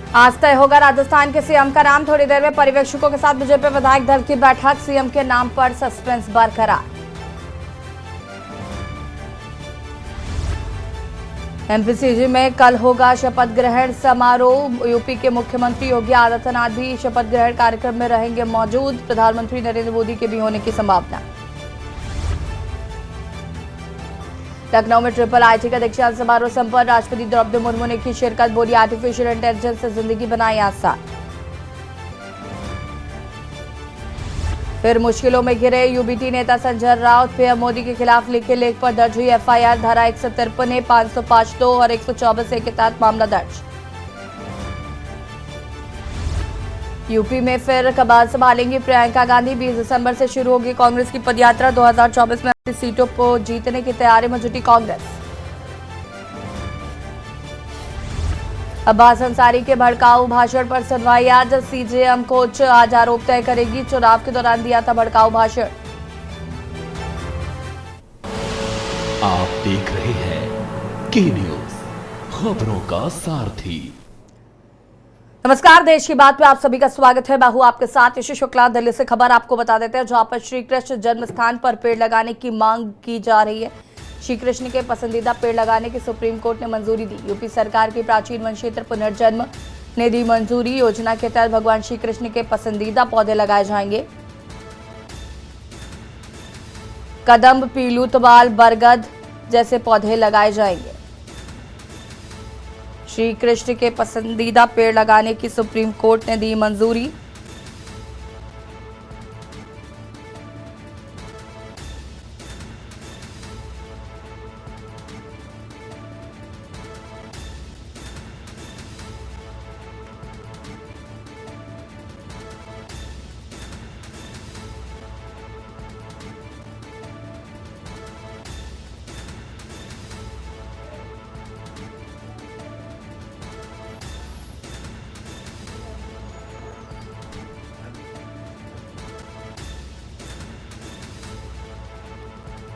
आज तय होगा राजस्थान के सीएम का नाम। थोड़ी देर में पर्यवेक्षकों के साथ बीजेपी विधायक दल की बैठक। सीएम के नाम पर सस्पेंस बरकरार। एमपीसीजी में कल होगा शपथ ग्रहण समारोह। यूपी के मुख्यमंत्री योगी आदित्यनाथ भी शपथ ग्रहण कार्यक्रम में रहेंगे मौजूद। प्रधानमंत्री नरेंद्र मोदी के भी होने की संभावना। लखनऊ में ट्रिपल आईटी का दीक्षांत समारोह संपन्न। राष्ट्रपति द्रौपदी मुर्मू ने की शिरकत। बोली, आर्टिफिशियल इंटेलिजेंस से जिंदगी बनाई आसान। फिर मुश्किलों में घिरे यूबीटी नेता संजय राउत। पीएम मोदी के खिलाफ लिखे लेख पर दर्ज हुई एफआईआर। धारा 153A, 505(2) और 124A के तहत मामला दर्ज। यूपी में फिर कमान संभालेंगी प्रियंका गांधी। 20 दिसंबर से शुरू होगी कांग्रेस की पदयात्रा। 2024 में 80 सीटों को जीतने की तैयारी में जुटी कांग्रेस। अब्बास अंसारी के भड़काऊ भाषण पर सुनवाई आज। सीजेएम कोच आज आरोप तय करेगी। चुनाव के दौरान दिया था भड़काऊ भाषण। आप देख रहे हैं के न्यूज, खबरों का सारथी। नमस्कार, देश की बात में आप सभी का स्वागत है। मैं हूं आपके साथ यशु शुक्ला। दिल्ली से खबर आपको बता देते हैं, जहां पर श्री कृष्ण जन्म स्थान पर पेड़ लगाने की मांग की जा रही है। श्री कृष्ण के पसंदीदा पेड़ लगाने की सुप्रीम कोर्ट ने मंजूरी दी। यूपी सरकार की प्राचीन वन क्षेत्र पुनर्जन्म ने दी मंजूरी। योजना के तहत भगवान श्री कृष्ण के पसंदीदा पौधे लगाए जाएंगे। कदम्ब, पीलू, तबाल, बरगद जैसे पौधे लगाए जाएंगे। श्री कृष्ण के पसंदीदा पेड़ लगाने की सुप्रीम कोर्ट ने दी मंजूरी।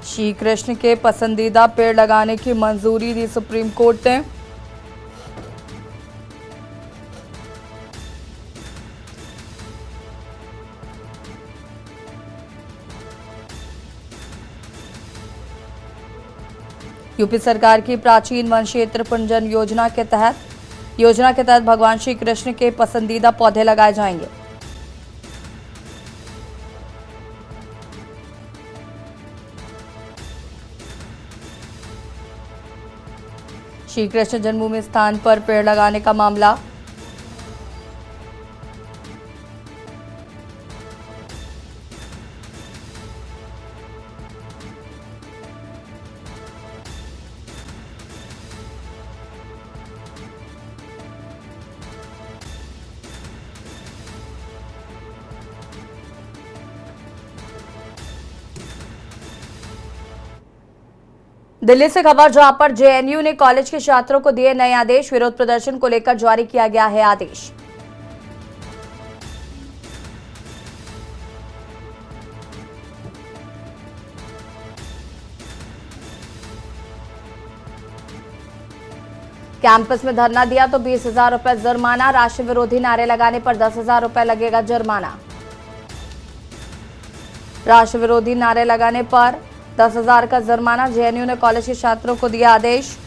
श्री कृष्ण के पसंदीदा पेड़ लगाने की मंजूरी दी सुप्रीम कोर्ट ने। यूपी सरकार की प्राचीन वन क्षेत्र पुनर्जन्म योजना के तहत भगवान श्री कृष्ण के पसंदीदा पौधे लगाए जाएंगे। श्री कृष्ण जन्मभूमि स्थान पर पेड़ लगाने का मामला। दिल्ली से खबर, जहां पर जेएनयू ने कॉलेज के छात्रों को दिए नए आदेश। विरोध प्रदर्शन को लेकर जारी किया गया है आदेश। कैंपस में धरना दिया तो 20,000 रुपए जुर्माना। राष्ट्र विरोधी नारे लगाने पर 10,000 रुपए लगेगा जुर्माना। राष्ट्र विरोधी नारे लगाने पर 10,000 का जुर्माना। जेएनयू ने कॉलेज के छात्रों को दिया आदेश।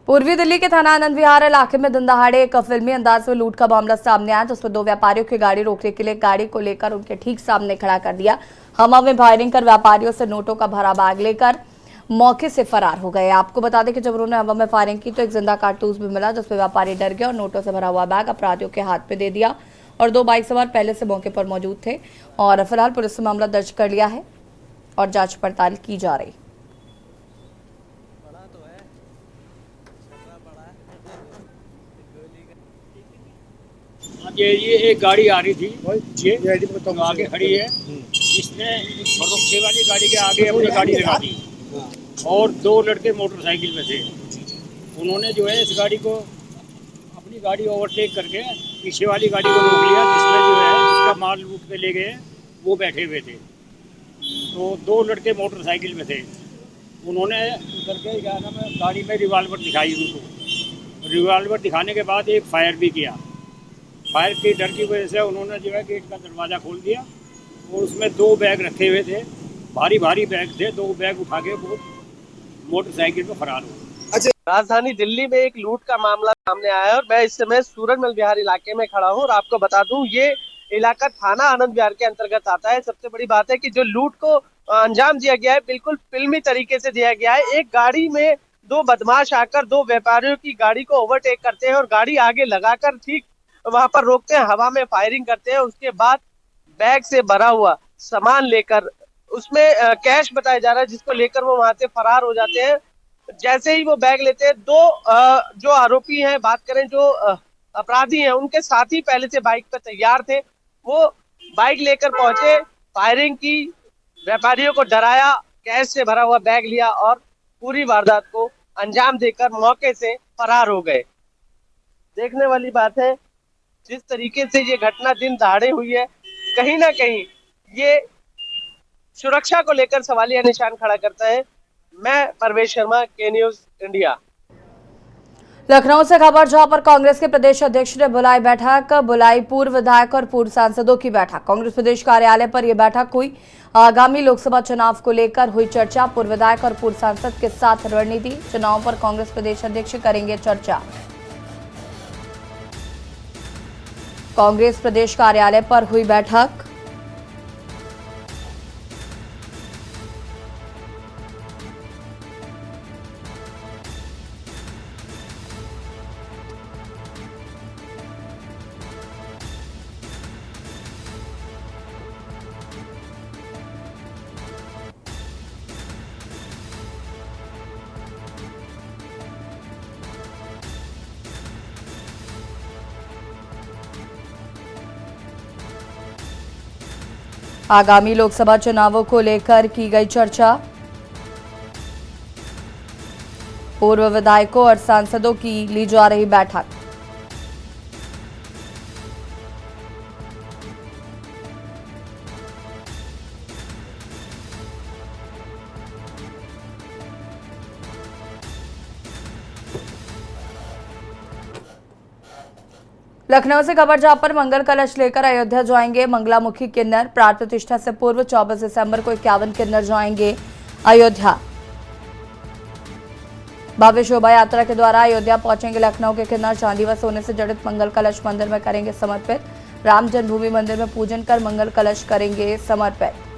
पूर्वी दिल्ली के थाना आनंद विहार इलाके में दिन दहाड़े एक फिल्मी अंदाज में लूट का मामला सामने आया, जिसमें दो व्यापारियों की गाड़ी रोकने के लिए गाड़ी को लेकर उनके ठीक सामने खड़ा कर दिया। हवा में फायरिंग कर व्यापारियों से नोटों का भरा बैग लेकर मौके से फरार हो गए। आपको बता दें कि जब उन्होंने हवा में फायरिंग की तो एक जिंदा कारतूस भी मिला, जिसमें व्यापारी डर गया और नोटों से भरा हुआ बैग अपराधियों के हाथ में दे दिया। और 2 बाइक सवार पहले से मौके पर मौजूद थे और फिलहाल पुलिस ने मामला दर्ज कर लिया है और जांच पड़ताल की जा रही। ये एक गाड़ी आ रही थी, ये तो आगे खड़ी है, इसने पीछे वाली गाड़ी के आगे अपनी गाड़ी लगा दी और 2 लड़के मोटरसाइकिल में थे। उन्होंने जो है इस गाड़ी को अपनी गाड़ी ओवरटेक करके पीछे वाली गाड़ी को रोक लिया, जिसमें जो है जिसका माल लूट के ले गए वो बैठे हुए थे। तो 2 लड़के मोटरसाइकिल में थे, उन्होंने करके क्या नाम है गाड़ी में रिवाल्वर दिखाई उनको। रिवाल्वर दिखाने के बाद एक फायर भी किया। फायर के डर की वजह से उन्होंने जो है गेट का दरवाज़ा खोल दिया और उसमें 2 बैग रखे हुए थे, भारी भारी बैग थे। 2 बैग उठा के वो मोटरसाइकिल में फरार हो। अच्छा, राजधानी दिल्ली में एक लूट का मामला सामने आया है और मैं इस समय सूरजमल विहार इलाके में खड़ा हूँ और आपको बता दूं ये इलाका थाना आनंद विहार के अंतर्गत आता है। सबसे बड़ी बात है कि जो लूट को अंजाम दिया गया है बिल्कुल फिल्मी तरीके से दिया गया है। एक गाड़ी में 2 बदमाश आकर 2 व्यापारियों की गाड़ी को ओवरटेक करते हैं और गाड़ी आगे लगाकर ठीक वहां पर रोकते हैं, हवा में फायरिंग करते हैं। उसके बाद बैग से भरा हुआ सामान लेकर उसमें कैश बताया जा रहा है, जिसको लेकर वो वहां से फरार हो जाते हैं। जैसे ही वो बैग लेते हैं, 2 जो आरोपी हैं, बात करें जो अपराधी हैं, उनके साथी पहले से बाइक पर तैयार थे। वो बाइक लेकर पहुंचे, फायरिंग की, व्यापारियों को डराया, कैश से भरा हुआ बैग लिया और पूरी वारदात को अंजाम देकर मौके से फरार हो गए। देखने वाली बात है जिस तरीके से ये घटना दिन दहाड़े हुई है, कहीं ना कहीं ये सुरक्षा को लेकर सवालिया निशान खड़ा करता है। मैं परवेश शर्मा, के न्यूज इंडिया। लखनऊ से खबर, जहां पर कांग्रेस के प्रदेश अध्यक्ष ने बुलाई पूर्व विधायक और पूर्व सांसदों की बैठक। कांग्रेस प्रदेश कार्यालय पर यह बैठक हुई। आगामी लोकसभा चुनाव को लेकर हुई चर्चा। पूर्व विधायक और पूर्व सांसद के साथ रणनीति, चुनाव पर कांग्रेस प्रदेश अध्यक्ष करेंगे चर्चा। कांग्रेस प्रदेश कार्यालय पर हुई बैठक। आगामी लोकसभा चुनावों को लेकर की गई चर्चा। पूर्व विधायकों और सांसदों की ली जा रही बैठक। लखनऊ से खबर, जहां पर मंगल कलश लेकर अयोध्या जाएंगे मंगलामुखी किन्नर। प्राण प्रतिष्ठा से पूर्व 24 दिसंबर को 51 किन्नर जाएंगे अयोध्या। भव्य शोभा यात्रा के द्वारा अयोध्या पहुंचेंगे लखनऊ के किन्नर। चांदी व सोने से जड़ित मंगल कलश मंदिर में करेंगे समर्पित। राम जन्मभूमि मंदिर में पूजन कर मंगल कलश करेंगे समर्पित।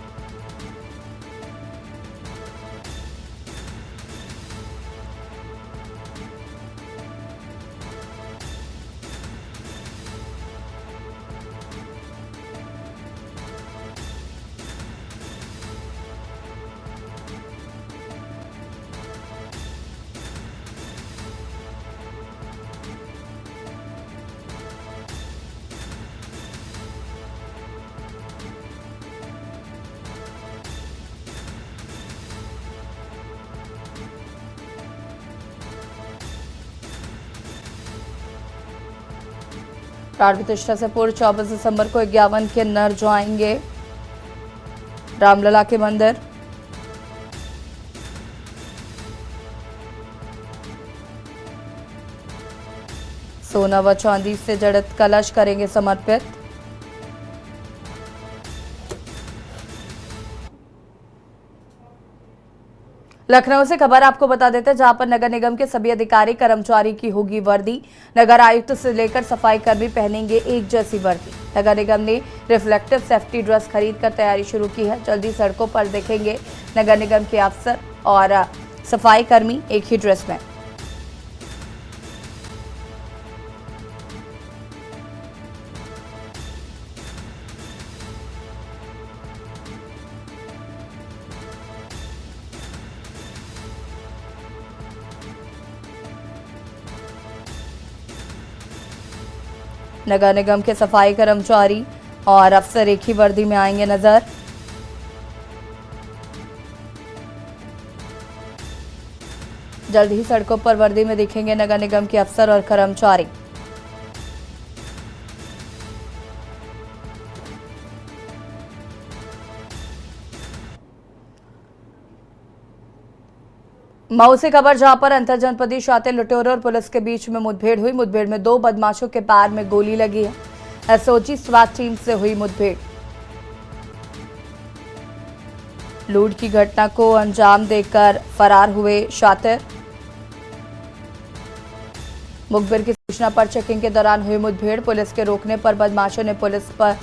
प्राण प्रतिष्ठा से पूर्व 24 दिसंबर को 51 किन्नर जाएंगे रामलला के मंदिर। सोना व चांदी से जड़ित कलश करेंगे समर्पित। लखनऊ से खबर आपको बता देते हैं, जहां पर नगर निगम के सभी अधिकारी कर्मचारी की होगी वर्दी। नगर आयुक्त से लेकर सफाई कर्मी पहनेंगे एक जैसी वर्दी। नगर निगम ने रिफ्लेक्टिव सेफ्टी ड्रेस खरीद कर तैयारी शुरू की है। जल्दी सड़कों पर देखेंगे नगर निगम के अफसर और सफाई कर्मी एक ही ड्रेस में। नगर निगम के सफाई कर्मचारी और अफसर एक ही वर्दी में आएंगे नजर। जल्द ही सड़कों पर वर्दी में दिखेंगे नगर निगम के अफसर और कर्मचारी। मऊ से खबर जहां पर अंतरजनपदीय शातिर लुटेरों और पुलिस के बीच में मुठभेड़ हुई। मुठभेड़ में 2 बदमाशों के पैर में गोली लगी है। एसओजी स्वाट टीम से हुई मुठभेड़। लूट की घटना को अंजाम देकर फरार हुए शातिर। मुखबिर की सूचना पर चेकिंग के दौरान हुई मुठभेड़। पुलिस के रोकने पर बदमाशों ने पुलिस पर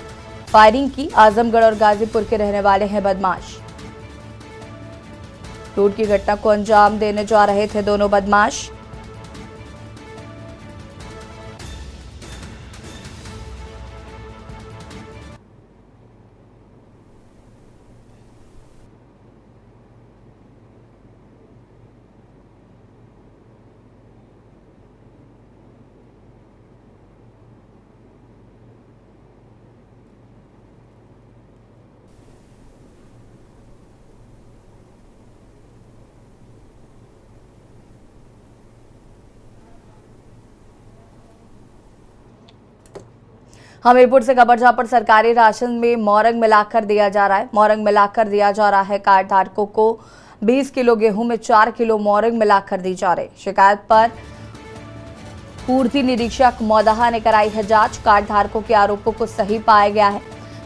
फायरिंग की। आजमगढ़ और गाजीपुर के रहने वाले हैं बदमाश। लूट की घटना को अंजाम देने जा रहे थे दोनों बदमाश। हमीरपुर से खबर जहां पर सरकारी राशन में मोरंग मिलाकर दिया जा रहा है। मोरंग मिलाकर दिया जा रहा है। कार्ड धारकों को 20 किलो गेहूं में 4 किलो मोरंग मिलाकर दी जा रही। शिकायत पर पूर्ति निरीक्षक मौदाहा ने कराई है जांच। कार्ड धारकों के आरोपों को सही पाया गया है।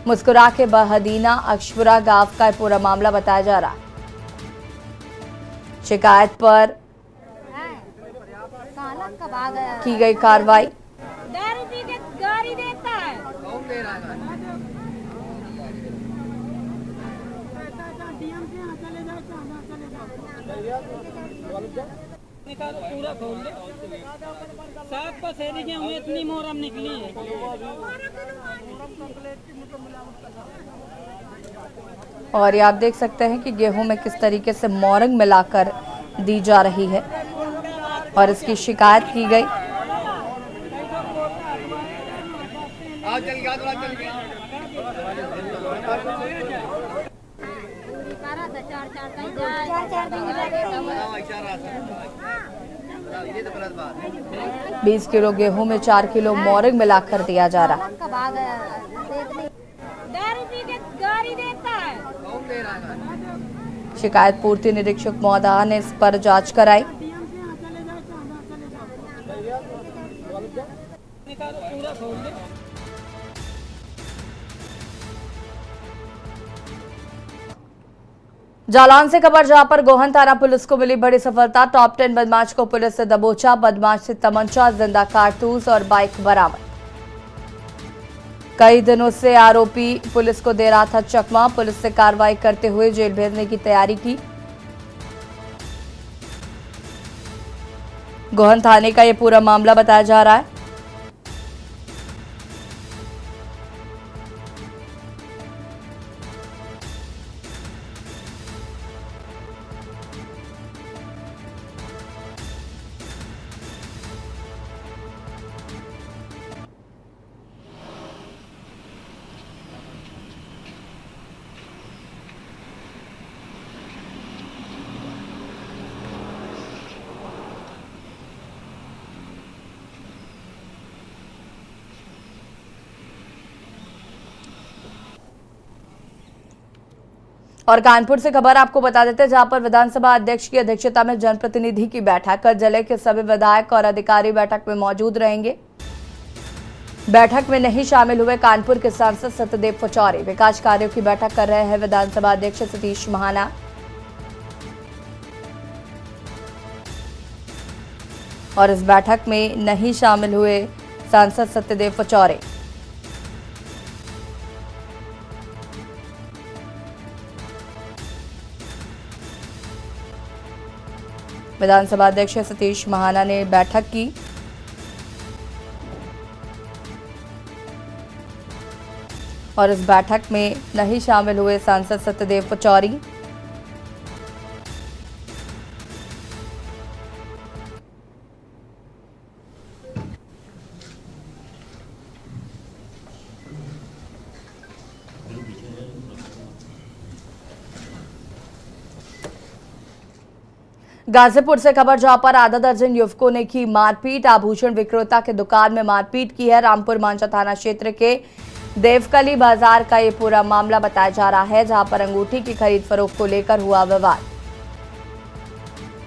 मुस्कुरा के बहदीना अक्षपुरा गांव का पूरा मामला बताया जा रहा है। शिकायत पर की गई कार्रवाई। गाड़ी देता है। पूरा खोल ले। 7 पसेरी गेहूं इतनी मोरम निकली है। और ये आप देख सकते हैं कि गेहूं में किस तरीके से मोरंग मिलाकर दी जा रही है और इसकी शिकायत की गई। बीस किलो गेहूं में 4 किलो मोरंग मिलाकर दिया जा रहा है। गाड़ी देता है। शिकायत पूर्ति निरीक्षक मौदाहा ने इस पर जांच कराई। पूरा खोल ले। जालौन से खबर जहां पर गोहन थाना पुलिस को मिली बड़ी सफलता। टॉप 10 बदमाश को पुलिस से दबोचा। बदमाश से तमंचा, जिंदा कारतूस और बाइक बरामद। कई दिनों से आरोपी पुलिस को दे रहा था चकमा। पुलिस से कार्रवाई करते हुए जेल भेजने की तैयारी की। गोहन थाने का यह पूरा मामला बताया जा रहा है। और कानपुर से खबर आपको बता देते हैं जहां पर विधानसभा अध्यक्ष की अध्यक्षता में जनप्रतिनिधि की बैठक। जिले के सभी विधायक और अधिकारी बैठक में मौजूद रहेंगे। बैठक में नहीं शामिल हुए कानपुर के सांसद सत्यदेव पचौरी। विकास कार्यों की बैठक कर रहे हैं विधानसभा अध्यक्ष सतीश महाना। और इस बैठक में नहीं शामिल हुए सांसद सत्यदेव पचौरी। विधानसभा अध्यक्ष सतीश महाना ने बैठक की। और इस बैठक में नहीं शामिल हुए सांसद सत्यदेव पचौरी। गाजीपुर से खबर जहां पर आधा दर्जन युवकों ने की मारपीट, आभूषण विक्रेता के दुकान में मारपीट की है। रामपुर मांझा थाना क्षेत्र के देवकली बाजार का ये पूरा मामला बताया जा रहा है, जहां पर अंगूठी की खरीद फरोख्त को लेकर हुआ विवाद।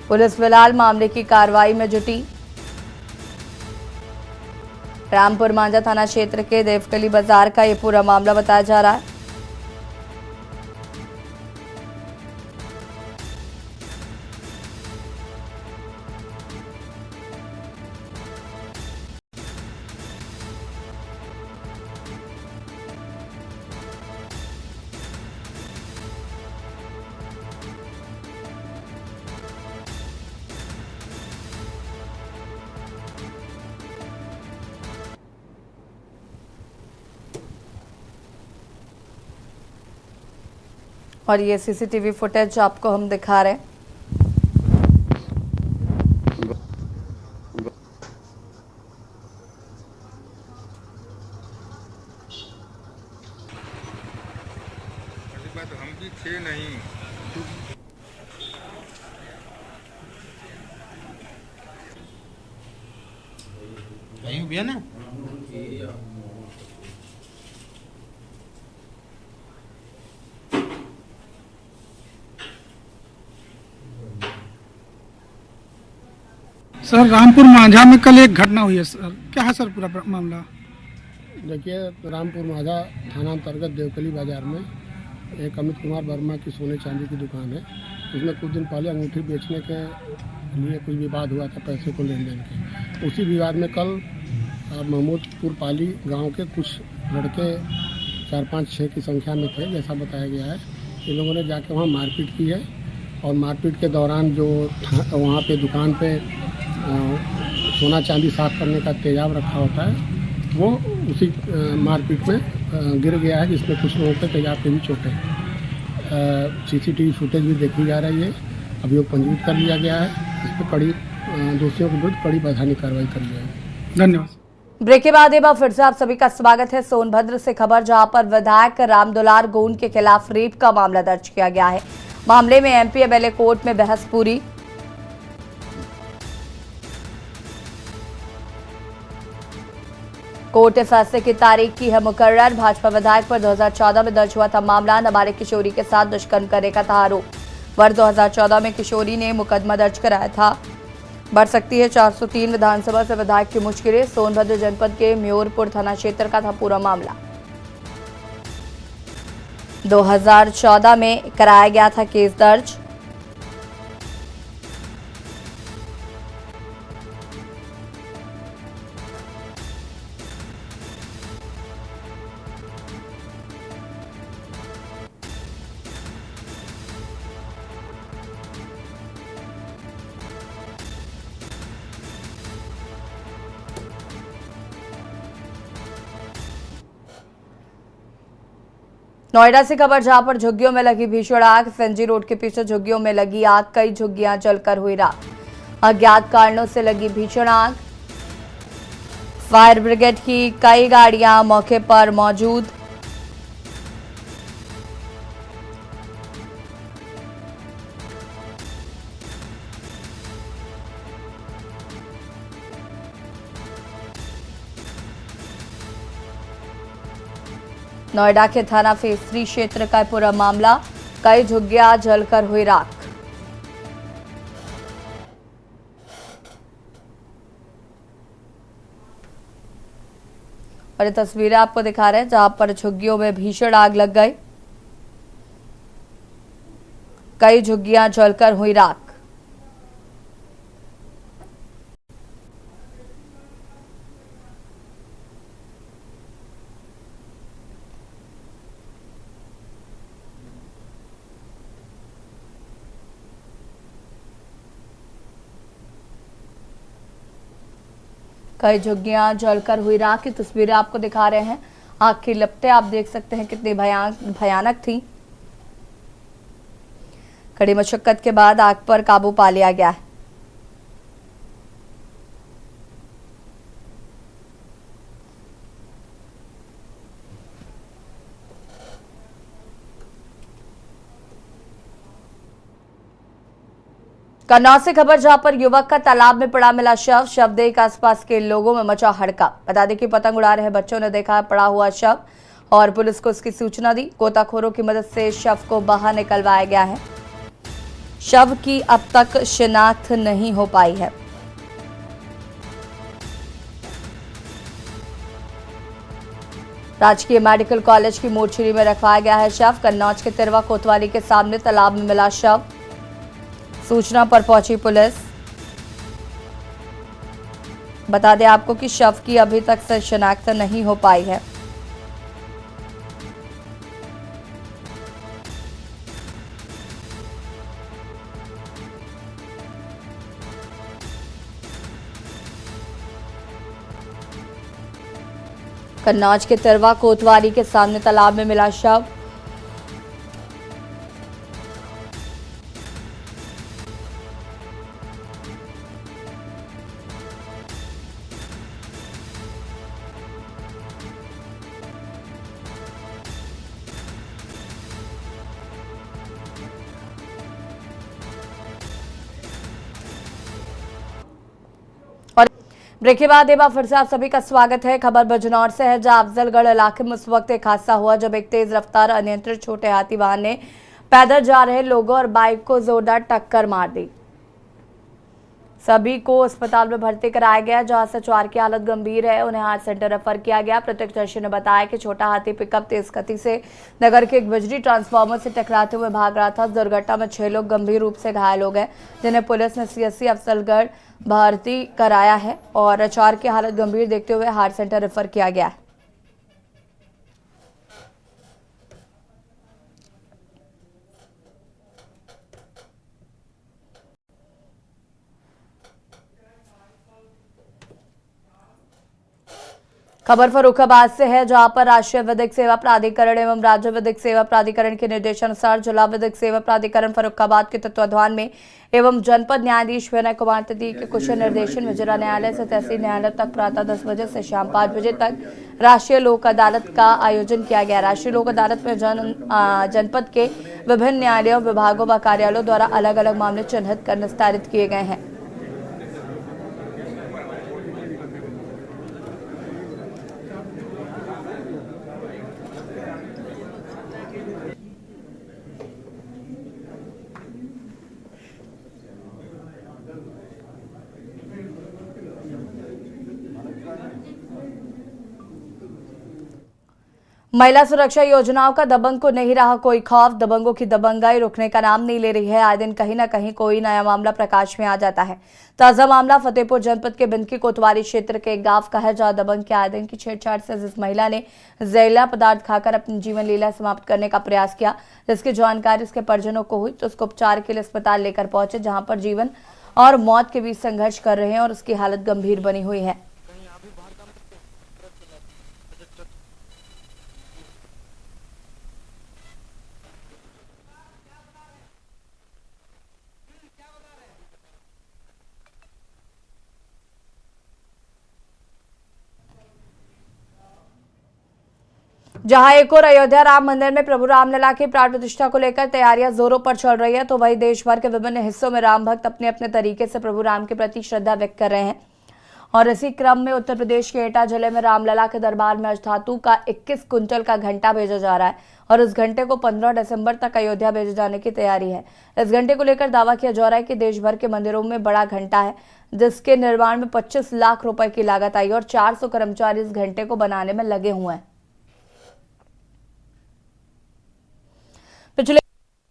पुलिस फिलहाल मामले की कार्रवाई में जुटी। रामपुर मांझा थाना क्षेत्र के देवकली बाजार का ये पूरा मामला बताया जा रहा है। और ये सीसीटीवी फुटेज आपको हम दिखा रहे हैं। बात हम भी थे नहीं। कहीं भी है ना। सर रामपुर मांझा में कल एक घटना हुई है सर, क्या है सर पूरा मामला? देखिए, रामपुर मांझा थाना अंतर्गत देवकली बाजार में एक अमित कुमार वर्मा की सोने चांदी की दुकान है। उसमें कुछ दिन पहले अंगूठी बेचने के लिए कुछ विवाद हुआ था, पैसे को लेन देन के। उसी विवाद में कल महमूदपुर पाली गांव के कुछ लड़के 4-5-6 की संख्या में थे, जैसा बताया गया है। इन लोगों ने जाके वहाँ मारपीट की है और मारपीट के दौरान जो वहाँ पे दुकान पे सोना चांदी साफ करने का तेजाब रखा होता है, वो उसी मारपीट में गिर गया है, जिसमें कुछ लोगों के तेजाब के भी चोटें हैं। सीसीटीवी फुटेज भी देखी जा रही है। अभियोग पंजीकृत कर लिया गया है। इस पर कड़ी दोषियों के विरुद्ध कड़ी वैधानिक कार्रवाई कर ली जाएगी। धन्यवाद। ब्रेक के बाद एक बार फिर से आप सभी का स्वागत है। सोनभद्र से खबर, जहां पर विधायक रामदुलार गोंड के खिलाफ रेप का मामला दर्ज किया गया है। मामले में एमपी एमएलए कोर्ट में बहस पूरी। कोर्ट ने फैसले की तारीख की है मुकर्रर। भाजपा विधायक पर 2014 में दर्ज हुआ था मामला। नाबालिग किशोरी के साथ दुष्कर्म करने का था आरोप। वर्ष 2014 में किशोरी ने मुकदमा दर्ज कराया था। बढ़ सकती है 403 विधानसभा से विधायक की मुश्किलें। सोनभद्र जनपद के म्योरपुर थाना क्षेत्र का था पूरा मामला। 2014 में कराया गया था केस दर्ज। नोएडा से खबर, जहां पर झुग्गियों में लगी भीषण आग। फंजी रोड के पीछे झुग्गियों में लगी आग, कई झुग्गियां जलकर हुई राख। अज्ञात कारणों से लगी भीषण आग। फायर ब्रिगेड की कई गाड़ियां मौके पर मौजूद। नोएडा के थाना फेज 3 क्षेत्र का पूरा मामला, कई झुग्गियां जलकर हुई राख। और ये तस्वीरें आपको दिखा रहे हैं, जहां पर झुग्गियों में भीषण आग लग गई, कई झुग्गियां जलकर हुई राख। कई झुग्गियां जलकर हुई राख की तस्वीरें आपको दिखा रहे हैं। आग की लपटें आप देख सकते हैं कितनी भयानक थी। कड़ी मशक्कत के बाद आग पर काबू पा लिया गया है। कन्नौज से खबर, जहां पर युवक का तालाब में पड़ा मिला शव देख आसपास के लोगों में मचा हड़का। बता दें कि पतंग उड़ा रहे बच्चों ने देखा पड़ा हुआ शव और पुलिस को इसकी सूचना दी। गोताखोरों की मदद से शव को बाहर निकलवाया गया है। शव की अब तक शिनाख्त नहीं हो पाई है। राजकीय मेडिकल कॉलेज की मोर्चरी में रखवाया गया है शव। कन्नौज के तिरवा कोतवाली के सामने तालाब में मिला शव। सूचना पर पहुंची पुलिस। बता दें आपको कि शव की अभी तक से शिनाख्त नहीं हो पाई है। कन्नौज के तिरवा कोतवाली के सामने तालाब में मिला शव। और ब्रेक के बाद एक बार फिर से आप सभी का स्वागत है। खबर बिजनौर से है, जहां अफजलगढ़ इलाके में उस वक्त एक हादसा हुआ जब एक तेज रफ्तार अनियंत्रित छोटे हाथी वाहन ने पैदल जा रहे लोगों और बाइक को जोरदार टक्कर मार दी। सभी को अस्पताल में भर्ती कराया गया, जहां से 4 की हालत गंभीर है। उन्हें हार्ट सेंटर रेफर किया गया। प्रत्यक्षदर्शी ने बताया कि छोटा हाथी पिकअप तेज गति से नगर के एक बिजली ट्रांसफार्मर से टकराते हुए भाग रहा था। दुर्घटना में 6 लोग गंभीर रूप से घायल हो गए, जिन्हें पुलिस ने CSC अफजलगढ़ भर्ती कराया है और 4 की हालत गंभीर देखते हुए हार्ट सेंटर रेफर किया गया है। खबर फर्रुखाबाद से है, जहां पर राष्ट्रीय विधिक सेवा प्राधिकरण एवं राज्य विधिक सेवा प्राधिकरण के निर्देशानुसार जिला विधिक सेवा प्राधिकरण फर्रुखाबाद के तत्वाधान में एवं जनपद न्यायाधीश विनय कुमार तृतीय के कुशल निर्देशन में जिला न्यायालय से तहसील न्यायालय तक प्रातः 10 बजे से शाम 5 बजे तक राष्ट्रीय लोक अदालत का आयोजन किया गया। राष्ट्रीय लोक अदालत में जनपद के विभिन्न न्यायालयों, विभागों व कार्यालयों द्वारा अलग अलग मामले चिन्हित कर निस्तारित किए गए हैं। महिला सुरक्षा योजनाओं का दबंग को नहीं रहा कोई खौफ। दबंगों की दबंगाई रुकने का नाम नहीं ले रही है। आए दिन कहीं ना कहीं कोई नया मामला प्रकाश में आ जाता है। ताजा मामला फतेहपुर जनपद के बिंदकी कोतवाली क्षेत्र के एक गांव का है, जहां दबंग के आए दिन की छेड़छाड़ से जिस महिला ने जहरीला पदार्थ खाकर अपनी जीवन लीला समाप्त करने का प्रयास किया, जिसकी जानकारी उसके परिजनों को हुई तो उसको उपचार के लिए अस्पताल लेकर पहुंचे, जहां पर जीवन और मौत के बीच संघर्ष कर रहे हैं और उसकी हालत गंभीर बनी हुई है। जहां एक और अयोध्या राम मंदिर में प्रभु रामलला की प्राण प्रतिष्ठा को लेकर तैयारियां जोरों पर चल रही है, तो वहीं देश भर के विभिन्न हिस्सों में राम भक्त अपने अपने तरीके से प्रभु राम के प्रति श्रद्धा व्यक्त कर रहे हैं। और इसी क्रम में उत्तर प्रदेश के एटा जिले में रामलला के दरबार में आज धातु का 21 कुंटल का घंटा भेजा जा रहा है और इस घंटे को 15 दिसंबर तक अयोध्या भेजे जाने की तैयारी है। इस घंटे को लेकर दावा किया जा रहा है कि देश भर के मंदिरों में बड़ा घंटा है, जिसके निर्माण में 25 लाख रुपए की लागत आई और 400 कर्मचारी इस घंटे को बनाने में लगे हुए हैं। पिछले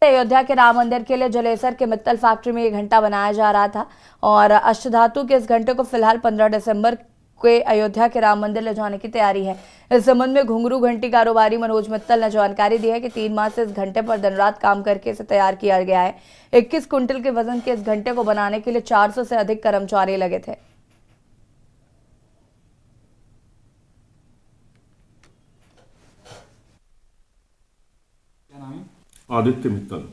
अयोध्या के राम मंदिर के लिए जलेसर के मित्तल फैक्ट्री में ये घंटा बनाया जा रहा था और अष्टधातु के इस घंटे को फिलहाल 15 दिसंबर के अयोध्या के राम मंदिर ले जाने की तैयारी है। इस संबंध में घुंघरू घंटी कारोबारी मनोज मित्तल ने जानकारी दी है कि 3 माह से इस घंटे पर दिन रात काम करके इसे तैयार किया गया है। 21 कुंटल के वजन के इस घंटे को बनाने के लिए 400 से अधिक कर्मचारी लगे थे। आदित्य मित्तल।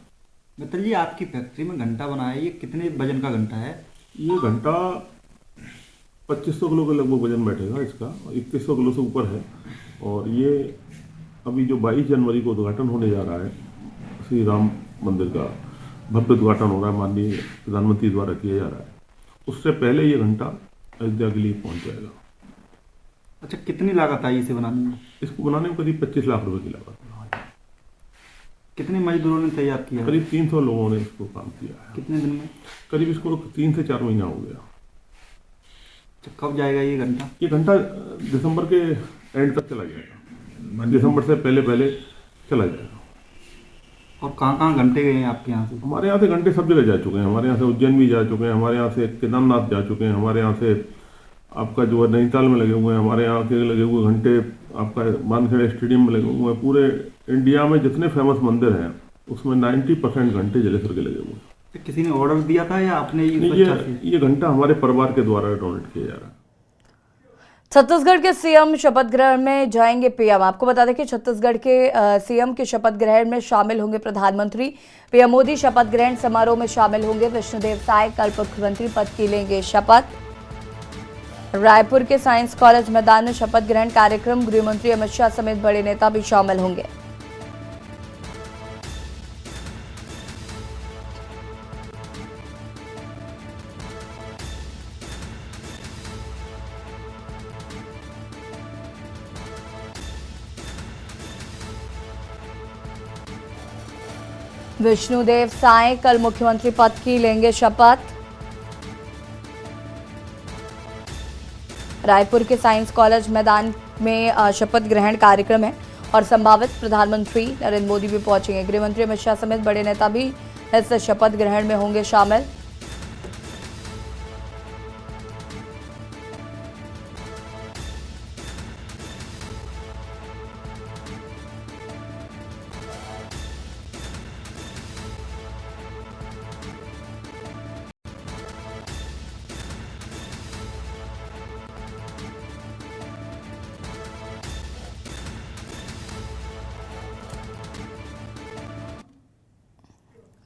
मित्तल जी, आपकी फैक्ट्री में घंटा बनाया, ये कितने वजन का घंटा है? ये घंटा 2500 किलो के लगभग वजन बैठेगा इसका, 2100 किलो से ऊपर है। और ये अभी जो 22 जनवरी को उद्घाटन होने जा रहा है श्री राम मंदिर का, भव्य उद्घाटन हो रहा है, माननीय प्रधानमंत्री द्वारा किया जा रहा है, उससे पहले ये घंटा अयोध्या के लिए पहुंच जाएगा। अच्छा, कितनी लागत आई इसे बनाने में? इसको बनाने में करीब 25 लाख रुपए की लागत है। कितने मजदूरों ने तैयार किया? करीब 300 लोगों ने इसको काम किया है। कितने दिन में? करीब इसको 3 से 4 महीना हो गया। अच्छा, कब जाएगा ये घंटा? ये घंटा दिसंबर के एंड तक चला जाएगा, दिसंबर से पहले चला जाएगा। और कहाँ घंटे गए हैं आपके यहाँ से? हमारे यहाँ से घंटे सब जगह जा चुके हैं। हमारे यहाँ से उज्जैन भी जा चुके हैं, हमारे यहाँ से केदारनाथ जा चुके हैं, हमारे यहाँ से आपका जो है नैनीताल में लगे हुए हैं, हमारे यहाँ के लगे हुए घंटे आपका मानखेड़ा स्टेडियम में लगे हुए हैं। पूरे इंडिया में जितने फेमस मंदिर हैं उसमें 90% घंटे जलेसर के लगे हुए हैं। तो किसी ने ऑर्डर दिया था या आपने ये घंटा हमारे परिवार के द्वारा डोनेट किया जा रहा है। छत्तीसगढ़ के सीएम शपथ ग्रहण में जाएंगे पीएम। आपको बता दें कि छत्तीसगढ़ के सीएम के शपथ ग्रहण में शामिल होंगे प्रधानमंत्री। पीएम मोदी शपथ ग्रहण समारोह में शामिल होंगे। विष्णुदेव साय कल मुख्यमंत्री पद की लेंगे शपथ। रायपुर के साइंस कॉलेज मैदान में शपथ ग्रहण कार्यक्रम, गृह मंत्री अमित शाह समेत बड़े नेता भी शामिल होंगे। विष्णुदेव साय कल मुख्यमंत्री पद की लेंगे शपथ। रायपुर के साइंस कॉलेज मैदान में शपथ ग्रहण कार्यक्रम है और संभावित प्रधानमंत्री नरेंद्र मोदी भी पहुंचेंगे। गृह मंत्री अमित शाह समेत बड़े नेता भी इस शपथ ग्रहण में होंगे शामिल।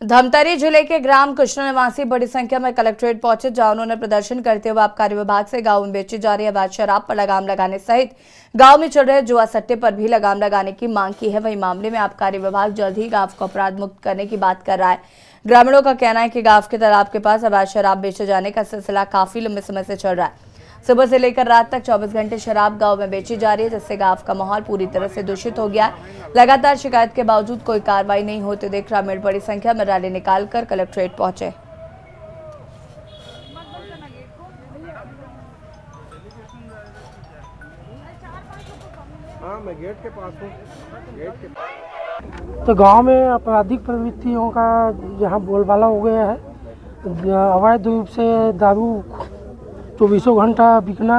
धमतरी जिले के ग्राम कृष्ण निवासी बड़ी संख्या में कलेक्ट्रेट पहुंचे, जहां उन्होंने प्रदर्शन करते हुए आबकारी विभाग से गांव में बेची जा रही अवैध शराब पर लगाम लगाने सहित गांव में चल रहे जुआ सट्टे पर भी लगाम लगाने की मांग की है। वहीं मामले में आबकारी विभाग जल्द ही गांव को अपराध मुक्त करने की बात कर रहा है। ग्रामीणों का कहना है कि गांव के तालाब के पास अवैध शराब बेचे जाने का सिलसिला काफी लंबे समय से चल रहा है। सुबह से लेकर रात तक 24 घंटे शराब गांव में बेची जा रही है, जिससे गांव का माहौल पूरी तरह से दूषित हो गया है। लगातार शिकायत के बावजूद कोई कार्रवाई नहीं होते देख ग्रामीण बड़ी संख्या में रैली निकालकर कलेक्ट्रेट पहुंचे। हाँ, मैं गेट के पास हूँ। तो गांव में आपराधिक प्रवृत्तियों का यहाँ बोलबाला हो गया है। अवैध रूप से दारू 24 घंटा बिकना।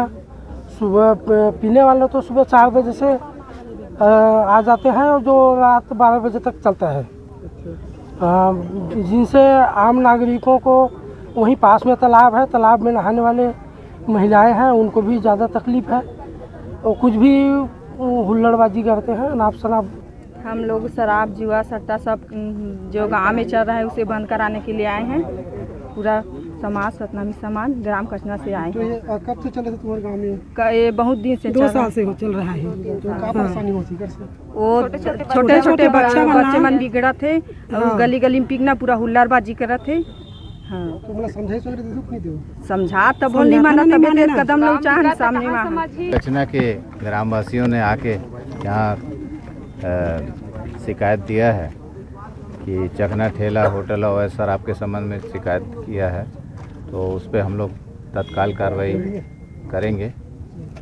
सुबह पीने वाले तो सुबह 4 बजे से आ जाते हैं और जो रात 12 बजे तक चलता है, जिनसे आम नागरिकों को वहीं पास में तालाब है, तालाब में नहाने वाले महिलाएं हैं, उनको भी ज़्यादा तकलीफ है और कुछ भी हुल्लड़बाजी करते हैं, नाप शराब। हम लोग शराब जुआ सट्टा सब जो गांव में चल रहा है उसे बंद कराने के लिए आए हैं। पूरा समाज सतनामी समाज ग्राम कचना से आए हैं। तो ये कब से चले थे तुम्हारे गाँव में? ये बहुत दिन से 2 साल से चल रहा है। तो क्या परेशानी होती कैसे? वो छोटे छोटे बच्चे मन बिगड़ा थे, गली गली में पिगना, पूरा हुल्लड़बाजी करा थे। हाँ, तो मतलब समझाई सो नहीं दो समझा तब बोल नहीं माना, तब कदम नहीं चाह सामने में। कचना के ग्रामवासियों ने आके यहाँ शिकायत दिया है कि चखना ठेला होटल और शराब के संबंध में शिकायत किया है, तो उस पर हम लोग तत्काल कार्रवाई करेंगे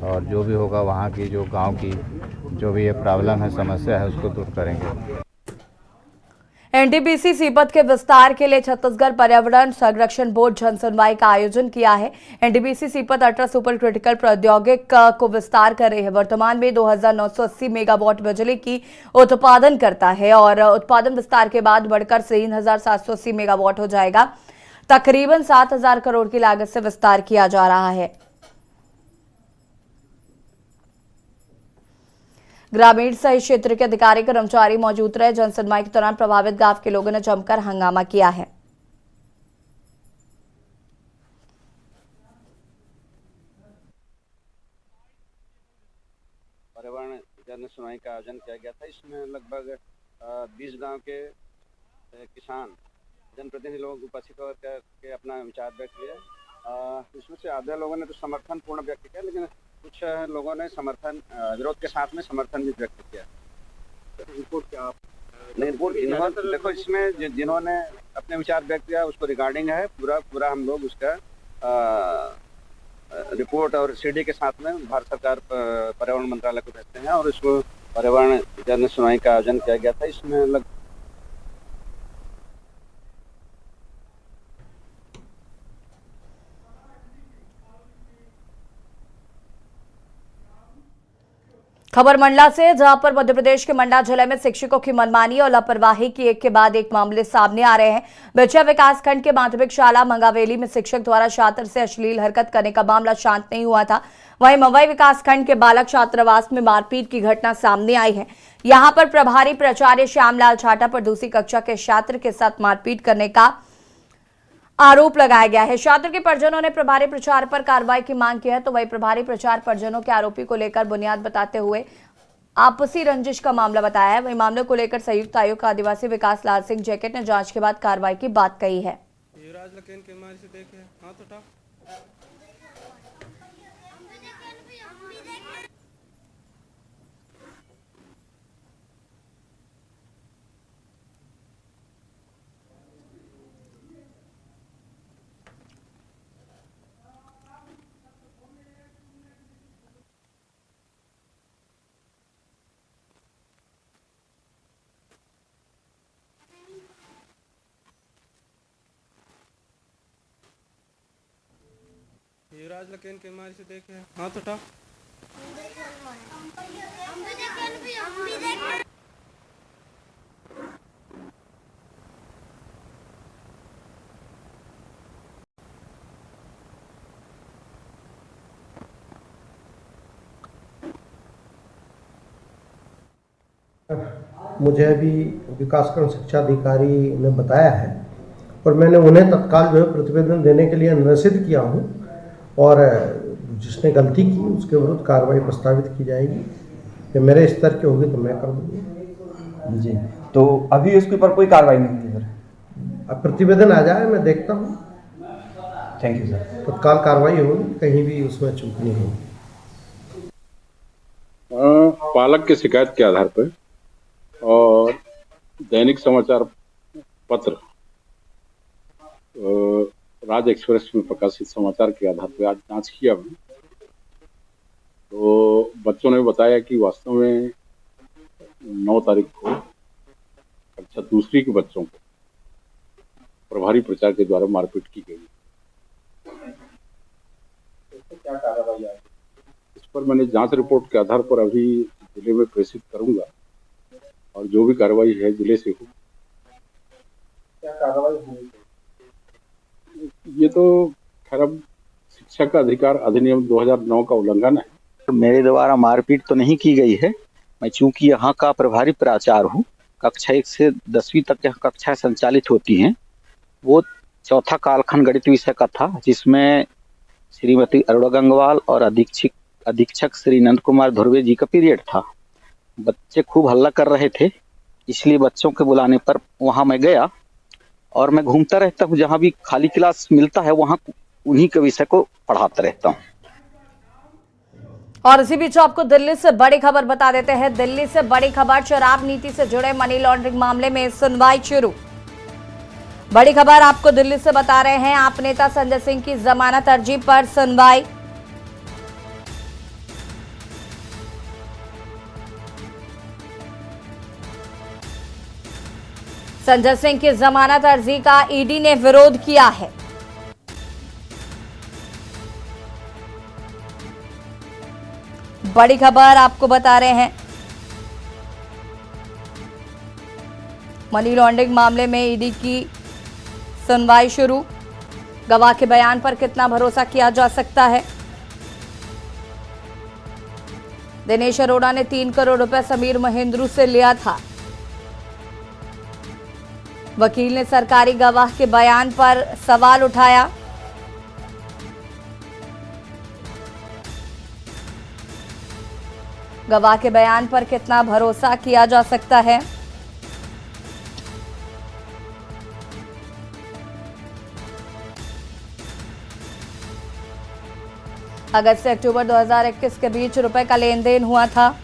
और जो भी होगा वहाँ की जो गांव की जो भी ये प्रॉब्लम है, समस्या है, उसको दूर करेंगे। एनटीपीसी सीपत के विस्तार के लिए छत्तीसगढ़ पर्यावरण संरक्षण बोर्ड जनसुनवाई का आयोजन किया है। NTPC Sipat ultra super critical प्रौद्योगिक को विस्तार कर रही है। वर्तमान में 2980 मेगावाट बिजली की उत्पादन करता है और उत्पादन विस्तार के बाद बढ़कर 3780 मेगावाट हो जाएगा। तकरीबन 7000 करोड़ की लागत से विस्तार किया जा रहा है। ग्रामीण सहित क्षेत्र के अधिकारी कर्मचारी मौजूद रहे। जनसुनवाई के दौरान प्रभावित गांव के लोगों ने जमकर हंगामा किया है। पर्यावरण जनसुनवाई का आयोजन किया गया था। इसमें लगभग 20 गांव के किसान जनप्रतिनिधि लोग उपस्थित होकर के अपना विचार व्यक्त किया। इसमें से आधे लोगों ने तो समर्थन पूर्ण व्यक्त किया, लेकिन कुछ लोगों ने समर्थन विरोध के साथ में समर्थन भी व्यक्त किया। रिपोर्ट क्या नहीं, रिपोर्ट देखो, इसमें जिन्होंने अपने विचार व्यक्त किया उसको रिगार्डिंग है पूरा हम लोग उसका रिपोर्ट और सीडी के साथ में भारत सरकार पर्यावरण मंत्रालय को भेजते हैं और इसको पर्यावरण जन सुनवाई का आयोजन किया गया था। इसमें खबर मंडला से, जहां पर मध्य प्रदेश के मंडला जिले में शिक्षकों की मनमानी और लापरवाही की एक के बाद एक मामले सामने आ रहे हैं। बिछिया विकासखंड के माध्यमिक शाला मंगावेली में शिक्षक द्वारा छात्र से अश्लील हरकत करने का मामला शांत नहीं हुआ था। वहीं मवई विकासखंड के बालक छात्रावास में मारपीट की घटना सामने आई है। यहां पर प्रभारी प्राचार्य श्यामलाल छाटा पर दूसरी कक्षा के छात्र के साथ मारपीट करने का आरोप लगाया गया है। छात्र के परिजनों ने प्रभारी प्राचार्य पर कार्रवाई की मांग की है, तो वही प्रभारी प्राचार्य परिजनों के आरोपी को लेकर बुनियाद बताते हुए आपसी रंजिश का मामला बताया है। वही मामले को लेकर संयुक्त आयुक्त आदिवासी विकास लाल सिंह जैकेट ने जांच के बाद कार्रवाई की बात कही है। युवराज लकेन के मारी से देखे हाथ उठा। मुझे अभी विकासखंड शिक्षा अधिकारी ने बताया है और मैंने उन्हें तत्काल जो है प्रतिवेदन देने के लिए निरसित किया हूँ और जिसने गलती की उसके विरुद्ध कार्रवाई प्रस्तावित की जाएगी। कि मेरे स्तर की होगी तो मैं कर दूँगी जी। तो अभी उसके ऊपर कोई कार्रवाई नहीं हुई सर? अब प्रतिवेदन आ जाए, मैं देखता हूँ। Thank you sir. तत्काल कार्रवाई होगी, कहीं भी उसमें चूक नहीं होगी। पालक की शिकायत के आधार पर और दैनिक समाचार पत्र राज एक्सप्रेस में प्रकाशित समाचार के आधार पर आज जांच किया हमने, तो बच्चों ने बताया कि वास्तव में 9 तारीख को कक्षा दूसरी के बच्चों को प्रभारी प्राचार्य के द्वारा मारपीट की गई। क्या कार्रवाई आई इस पर मैंने जांच रिपोर्ट के आधार पर अभी जिले में प्रेषित करूंगा और जो भी कार्रवाई है जिले से हो। क्या कार्रवाई हुई? ये तो खैर अब शिक्षा का अधिकार अधिनियम 2009 का उल्लंघन है। मेरे द्वारा मारपीट तो नहीं की गई है। मैं चूंकि यहाँ का प्रभारी प्राचार्य हूँ, कक्षा 1 से 10वीं तक यहाँ कक्षाएं संचालित होती हैं। वो चौथा कालखंड गणित विषय का था, जिसमें श्रीमती अरुणा गंगवाल और अधीक्षक श्री नंद कुमार धुर्वे जी का पीरियड था। बच्चे खूब हल्ला कर रहे थे, इसलिए बच्चों के बुलाने पर वहाँ मैं गया और मैं घूमता रहता हूँ, जहाँ भी खाली क्लास मिलता है वहाँ उन्हीं के विषय को पढ़ाता रहता हूँ। और इसी बीच आपको दिल्ली से बड़ी खबर बता देते हैं। दिल्ली से बड़ी खबर, शराब नीति से जुड़े मनी लॉन्ड्रिंग मामले में सुनवाई शुरू। बड़ी खबर आपको दिल्ली से बता रहे हैं। आप नेता संजय सिंह की जमानत अर्जी पर सुनवाई। संजय सिंह की जमानत अर्जी का ईडी ने विरोध किया है। बड़ी खबर आपको बता रहे हैं, मनी लॉन्ड्रिंग मामले में ईडी की सुनवाई शुरू। गवाह के बयान पर कितना भरोसा किया जा सकता है? दिनेश अरोड़ा ने 3 करोड़ रुपए समीर महेंद्रू से लिया था। वकील ने सरकारी गवाह के बयान पर सवाल उठाया। गवाह के बयान पर कितना भरोसा किया जा सकता है? अगस्त से अक्टूबर 2021 के बीच रुपए का लेन देन हुआ था।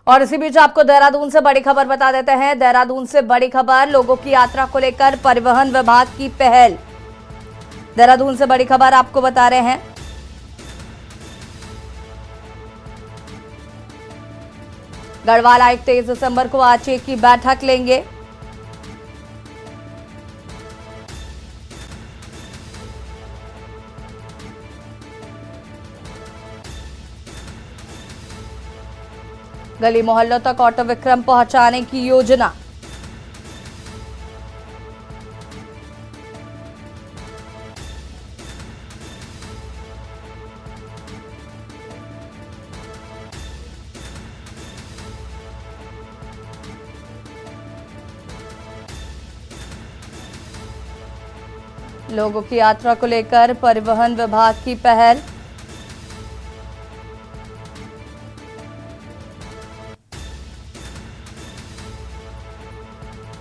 और इसी बीच आपको देहरादून से बड़ी खबर बता देते हैं। देहरादून से बड़ी खबर, लोगों की यात्रा को लेकर परिवहन विभाग की पहल। देहरादून से बड़ी खबर आपको बता रहे हैं। गढ़वाल आयुक्त 23 दिसंबर को आरटीए की बैठक लेंगे। गली मोहल्लों तक ऑटो विक्रम पहुंचाने की योजना। लोगों की यात्रा को लेकर परिवहन विभाग की पहल।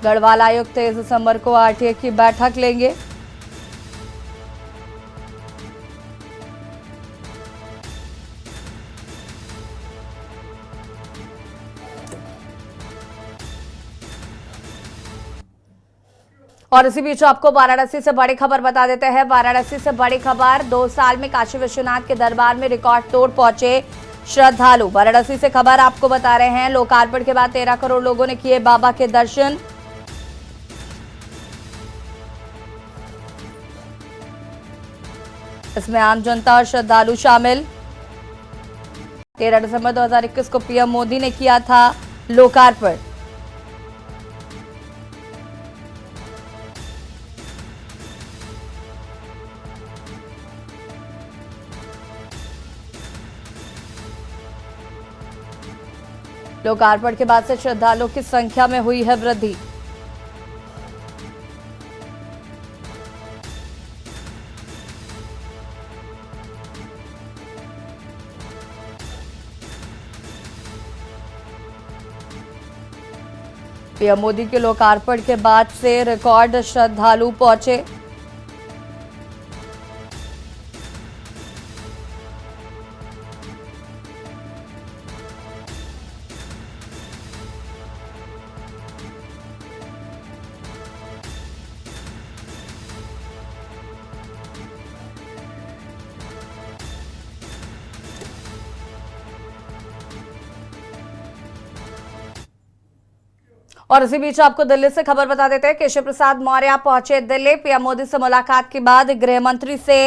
गढ़वाल आयुक्त 23 दिसंबर को आरटीए की बैठक लेंगे। और इसी बीच आपको वाराणसी से बड़ी खबर बता देते हैं। वाराणसी से बड़ी खबर, 2 साल में काशी विश्वनाथ के दरबार में रिकॉर्ड तोड़ पहुंचे श्रद्धालु। वाराणसी से खबर आपको बता रहे हैं। लोकार्पण के बाद 13 करोड़ लोगों ने किए बाबा के दर्शन। इसमें आम जनता और श्रद्धालु शामिल। 13 दिसंबर 2021 को पीएम मोदी ने किया था लोकार्पण। लोकार्पण के बाद से श्रद्धालुओं की संख्या में हुई है वृद्धि। पीएम मोदी के लोकार्पण के बाद से रिकॉर्ड श्रद्धालु पहुंचे। और इसी बीच आपको दिल्ली से खबर बता देते हैं। केशव प्रसाद मौर्य पहुंचे दिल्ली। पीएम मोदी से मुलाकात के बाद गृह मंत्री से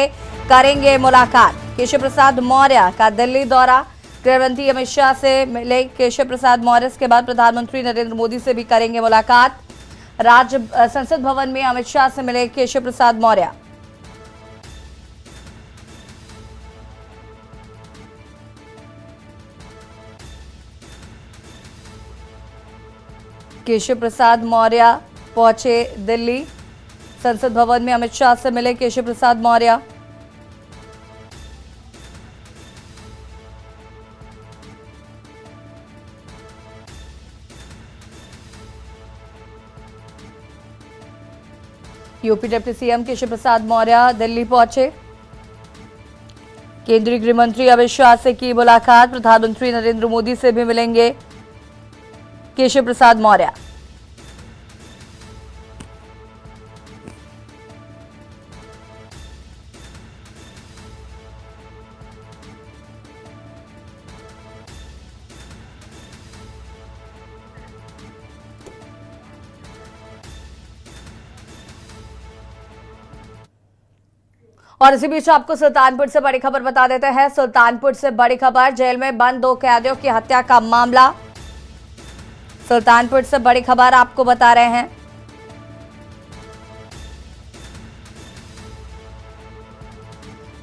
करेंगे मुलाकात। केशव प्रसाद मौर्य का दिल्ली दौरा, गृह मंत्री अमित शाह से मिले केशव प्रसाद मौर्य। इसके बाद प्रधानमंत्री नरेंद्र मोदी से भी करेंगे मुलाकात। संसद भवन में अमित शाह से मिले केशव प्रसाद मौर्य। केशव प्रसाद मौर्य पहुंचे दिल्ली। संसद भवन में अमित शाह से मिले Keshav Prasad Maurya. UP deputy CM Keshav Prasad Maurya Delhi पहुंचे। केंद्रीय गृह मंत्री अमित शाह से की मुलाकात। प्रधानमंत्री नरेंद्र मोदी से भी मिलेंगे केशव प्रसाद मौर्य। और इसी बीच आपको सुल्तानपुर से बड़ी खबर बता देते हैं। सुल्तानपुर से बड़ी खबर, जेल में बंद 2 कैदियों की हत्या का मामला। सुल्तानपुर से बड़ी खबर आपको बता रहे हैं।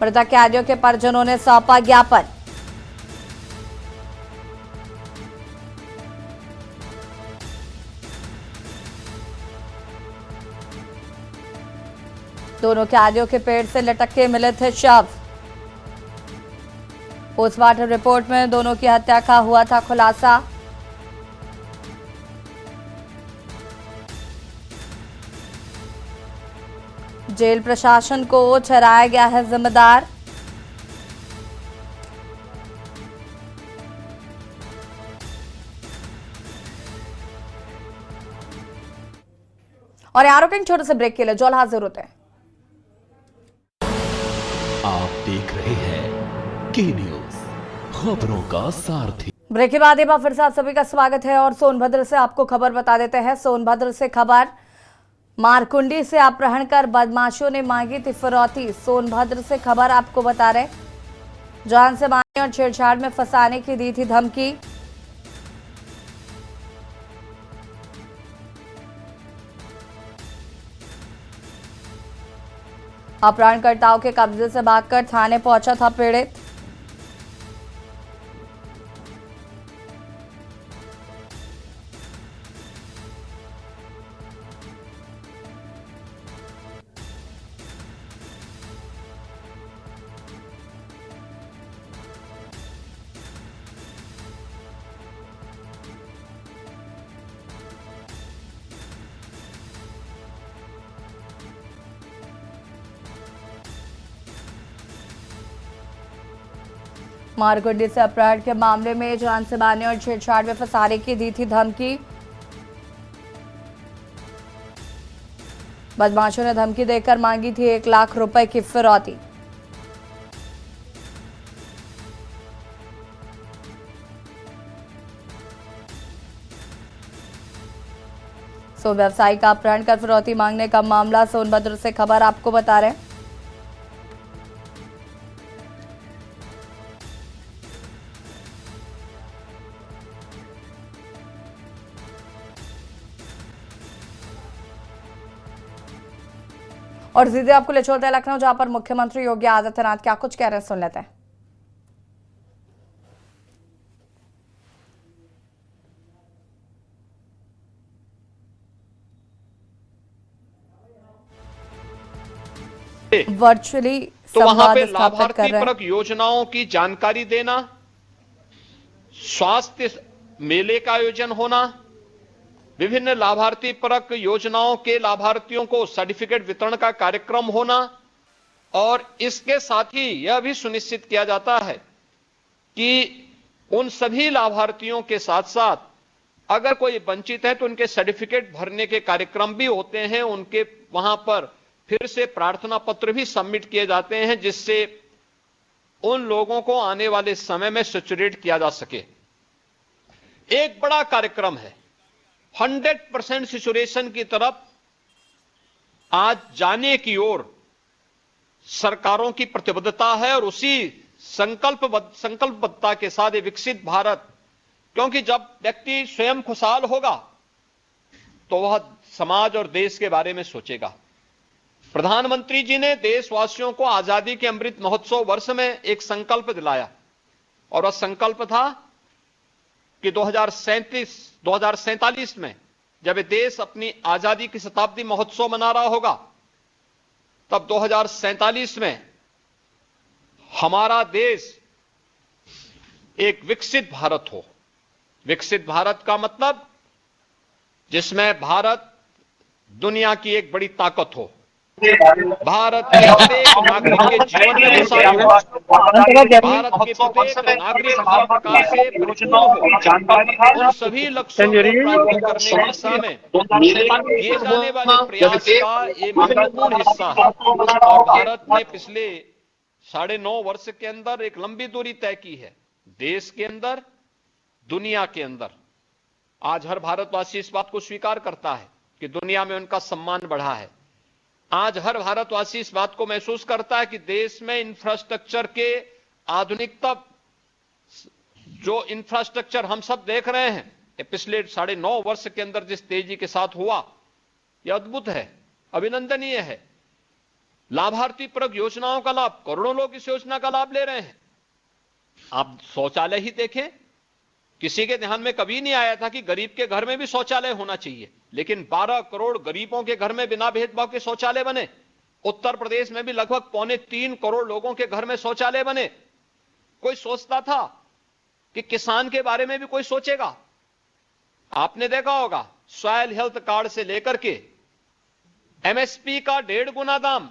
मृतक कैदियों के परिजनों ने सौंपा ज्ञापन। दोनों कैदियों के पेड़ से लटक के मिले थे शव। पोस्टमार्टम रिपोर्ट में दोनों की हत्या का हुआ था खुलासा। जेल प्रशासन को ठहराया गया है जिम्मेदार। और यहाँ रुकेंगे छोटे से ब्रेक के लिए, जल्द हाजिर होते हैं। आप देख रहे हैं के न्यूज, खबरों का सारथी। ब्रेक के बाद एक बार फिर से आप सभी का स्वागत है और सोनभद्र से आपको खबर बता देते हैं। सोनभद्र से खबर, मारकुंडी से अपहरण कर बदमाशों ने मांगी थी फिरौती। सोनभद्र से खबर आपको बता रहे, जान से मारने और छेड़छाड़ में फंसाने की दी थी धमकी। अपहरणकर्ताओं के कब्जे से भागकर थाने पहुंचा था पीड़ित। मारकुंडी से अपहरण के मामले में जान से मारने और छेड़छाड़ में फंसाने की दी थी धमकी। बदमाशों ने धमकी देकर मांगी थी 1 लाख रुपए की फिरौती। सो व्यवसायी का अपहरण कर फिरौती मांगने का मामला, सोनभद्र से खबर आपको बता रहे हैं। और सीधे आपको ले चलते हैं लखनऊ, जहां पर मुख्यमंत्री योगी आदित्यनाथ क्या कुछ कह रहे हैं, सुन लेते हैं। वर्चुअली तो वहां पे लाभार्थी परक योजनाओं की जानकारी देना, स्वास्थ्य मेले का आयोजन होना, विभिन्न लाभार्थी परक योजनाओं के लाभार्थियों को सर्टिफिकेट वितरण का कार्यक्रम होना, और इसके साथ ही यह भी सुनिश्चित किया जाता है कि उन सभी लाभार्थियों के साथ साथ अगर कोई वंचित है तो उनके सर्टिफिकेट भरने के कार्यक्रम भी होते हैं। उनके वहां पर फिर से प्रार्थना पत्र भी सबमिट किए जाते हैं, जिससे उन लोगों को आने वाले समय में सैचुरेट किया जा सके। एक बड़ा कार्यक्रम है, 100% सैचुरेशन की तरफ आज जाने की ओर सरकारों की प्रतिबद्धता है, और उसी संकल्पबद्धता के साथ ये विकसित भारत, क्योंकि जब व्यक्ति स्वयं खुशहाल होगा तो वह समाज और देश के बारे में सोचेगा। प्रधानमंत्री जी ने देशवासियों को आजादी के अमृत महोत्सव वर्ष में एक संकल्प दिलाया, और वह संकल्प था कि 2047 में जब देश अपनी आजादी की शताब्दी महोत्सव मना रहा होगा, तब 2047 में हमारा देश एक विकसित भारत हो। विकसित भारत का मतलब जिसमें भारत दुनिया की एक बड़ी ताकत हो, भारत के प्रत्येक नागरिक के जीवन में खुशहाली हो, भारत के प्रत्येक नागरिक हर प्रकार से परिपूर्ण हो। उन सभी लक्ष्यों को प्राप्त करने की दिशा में किए जाने वाले प्रयास का ये महत्वपूर्ण हिस्सा है। और भारत ने पिछले 9.5 वर्ष के अंदर एक लंबी दूरी तय की है, देश के अंदर, दुनिया के अंदर। आज हर भारतवासी इस बात को स्वीकार करता है कि दुनिया में उनका सम्मान बढ़ा है। आज हर भारतवासी इस बात को महसूस करता है कि देश में इंफ्रास्ट्रक्चर के आधुनिकता, जो इंफ्रास्ट्रक्चर हम सब देख रहे हैं, ये पिछले 9.5 वर्ष के अंदर जिस तेजी के साथ हुआ, यह अद्भुत है, अभिनंदनीय है। लाभार्थी परक योजनाओं का लाभ, करोड़ों लोग इस योजना का लाभ ले रहे हैं। आप शौचालय ही देखें, किसी के ध्यान में कभी नहीं आया था कि गरीब के घर में भी शौचालय होना चाहिए, लेकिन 12 करोड़ गरीबों के घर में बिना भेदभाव के शौचालय बने। उत्तर प्रदेश में भी लगभग 2.25 करोड़ लोगों के घर में शौचालय बने। कोई सोचता था कि किसान के बारे में भी कोई सोचेगा? आपने देखा होगा, सॉइल हेल्थ कार्ड से लेकर के एमएसपी का 1.5 गुना दाम,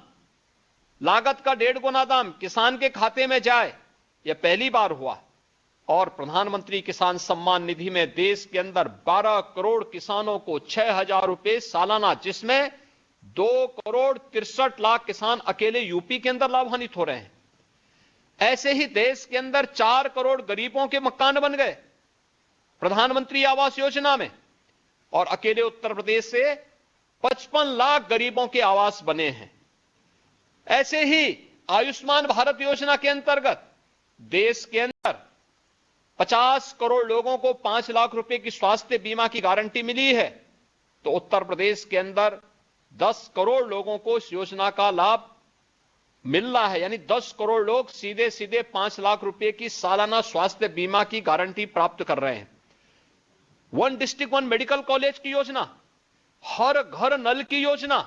लागत का 1.5 गुना दाम किसान के खाते में जाए, यह पहली बार हुआ। और प्रधानमंत्री किसान सम्मान निधि में देश के अंदर 12 करोड़ किसानों को 6,000 रुपए सालाना, जिसमें 2 करोड़ 63 लाख किसान अकेले यूपी के अंदर लाभान्वित हो रहे हैं। ऐसे ही देश के अंदर 4 करोड़ गरीबों के मकान बन गए प्रधानमंत्री आवास योजना में, और अकेले उत्तर प्रदेश से 55 लाख गरीबों के आवास बने हैं। ऐसे ही आयुष्मान भारत योजना के अंतर्गत देश के अंदर 50 करोड़ लोगों को 5 लाख रुपए की स्वास्थ्य बीमा की गारंटी मिली है, तो उत्तर प्रदेश के अंदर 10 करोड़ लोगों को इस योजना का लाभ मिल रहा है। यानी 10 करोड़ लोग सीधे सीधे 5 लाख रुपए की सालाना स्वास्थ्य बीमा की गारंटी प्राप्त कर रहे हैं। 1 डिस्ट्रिक्ट 1 मेडिकल कॉलेज की योजना, हर घर नल की योजना,